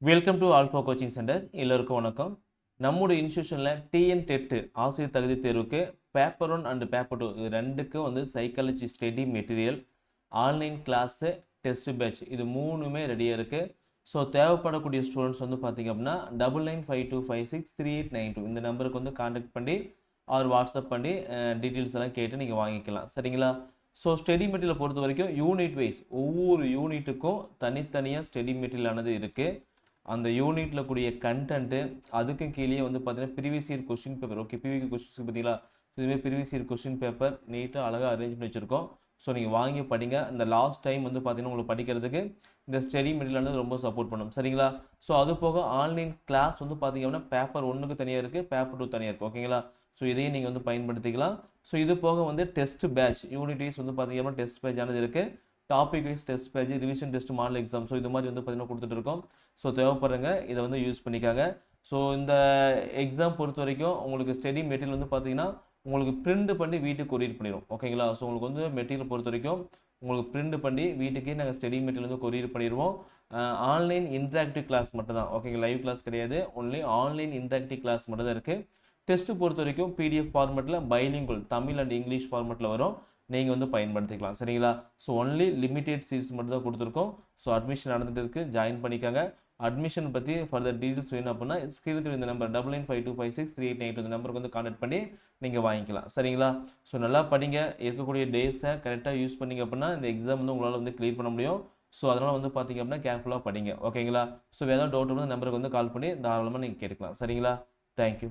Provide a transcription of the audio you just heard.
Welcome to alpha coaching centre. எல்லோருக்கும் வணக்கம். நம்முடைய இன்ஸ்டியூஷனில் டிஎன் டெட் ஆசிரியர் தகுதி தேர்வுக்கு பேப்பர் 1 அண்ட் பேப்பர் 2 இது ரெண்டுக்கும் வந்து psychology study material, online class, test batch இது மூணுமே ரெடியாக இருக்குது. ஸோ தேவைப்படக்கூடிய ஸ்டூடெண்ட்ஸ் வந்து பார்த்திங்க அப்படின்னா 9952563892 இந்த நம்பருக்கு வந்து கான்டாக்ட் பண்ணி அவர் வாட்ஸ்அப் பண்ணி டீட்டெயில்ஸ் எல்லாம் கேட்டு நீங்கள் வாங்கிக்கலாம். சரிங்களா? ஸோ ஸ்டடி மெட்டீரியலை பொறுத்த வரைக்கும் யூனிட் வைஸ் ஒவ்வொரு யூனிட்டுக்கும் தனித்தனியாக ஸ்டடி மெட்டீரியல் ஆனது இருக்குது. அந்த யூனிட்டில் கூடிய கண்டென்ட்டு அதுக்கும் கீழே வந்து பார்த்தீங்கன்னா previous year question paper, okay பிவிக்கு கொஸ்டின்ஸ் பார்த்தீங்களா, இதுமாதிரி ப்ரீவியஸ் இயர் கொஸ்டின் பேப்பர் நீட்டாக அழகாக அரேஞ்ச் பண்ணி வச்சுருக்கோம். ஸோ நீங்கள் வாங்கி படிங்க. இந்த லாஸ்ட் டைம் வந்து பார்த்தீங்கன்னா உங்களுக்கு படிக்கிறதுக்கு இந்த ஸ்டடி மெட்டீரியல் வந்து ரொம்ப சப்போர்ட் பண்ணும். சரிங்களா? ஸோ அது போக ஆன்லைன் கிளாஸ் வந்து பார்த்தீங்க அப்படின்னா பேப்பர் 1க்கு தனியாக இருக்குது, பேப்பர் 2 தனியாக இருக்குது. ஓகேங்களா? ஸோ இதையும் நீங்கள் வந்து பயன்படுத்திக்கலாம். ஸோ இது போக வந்து டெஸ்ட் பேட்ச் யூனிட் வைஸ் வந்து பார்த்தீங்க அப்படின்னா டெஸ்ட் பேட்ச் ஆனது இருக்குது. Topic wise test batch, revision test, model exam, so இது மாதிரி வந்து பார்த்தீங்கன்னா கொடுத்துட்டு இருக்கோம். ஸோ தேவைப்படுறங்க இதை வந்து யூஸ் பண்ணிக்காங்க. ஸோ இந்த எக்ஸாம் பொறுத்த வரைக்கும் உங்களுக்கு ஸ்டடி மெட்டீரியல் வந்து பார்த்தீங்கன்னா உங்களுக்கு பிரிண்ட் பண்ணி வீட்டுக்கு கொரியர் பண்ணிடும். ஓகேங்களா? ஸோ உங்களுக்கு வந்து மெட்டீரியல் பொறுத்த வரைக்கும் உங்களுக்கு பிரிண்ட் பண்ணி வீட்டுக்கே நாங்கள் ஸ்டடி மெட்டீரியல் வந்து கொரியர் பண்ணிடுவோம். ஆன்லைன் இன்டராக்டிவ் கிளாஸ் மட்டும் தான். ஓகேங்க, லைவ் கிளாஸ் கிடையாது, ஒன்லி ஆன்லைன் இன்டராக்டிவ் கிளாஸ் மட்டும் தான் இருக்குது. டெஸ்ட்டு பொறுத்த வரைக்கும் பிடிஎஃப் ஃபார்மெட்டில் பைலிங்குவல் தமிழ் அண்ட் இங்கிலீஷ் ஃபார்மெட்டில் வரும், நீங்கள் வந்து பயன்படுத்திக்கலாம். சரிங்களா? ஸோ ஒன்லி லிமிடெட் சீட்ஸ் மட்டும் தான் கொடுத்துருக்கோம். ஸோ அட்மிஷன் நடந்துட்டு இருக்குது, ஜாயின் பண்ணிக்காங்க. அட்மிஷன் பற்றி ஃபர்தர் டீட்டெயில்ஸ் வேணும் அப்படின்னா ஸ்க்ரீனுக்கு இந்த நம்பர் 9952563892 இந்த நம்பருக்கு வந்து கான்டாக்ட் பண்ணி நீங்கள் வாங்கிக்கலாம். சரிங்களா? ஸோ நல்லா படிங்க. இருக்கக்கூடிய டேஸை கரெக்டாக யூஸ் பண்ணிங்க அப்படின்னா இந்த எக்ஸாம் வந்து உங்களால் வந்து கிளியர் பண்ண முடியும். ஸோ அதனால் வந்து பார்த்திங்க அப்படின்னா கேர்ஃபுல்லாக படிங்க. ஓகேங்களா? ஸோ ஏதாவது டவுட் வந்து நம்பருக்கு வந்து கால் பண்ணி தாராளமாக நீங்கள் கேட்டுக்கலாம். சரிங்களா? தேங்க்யூ.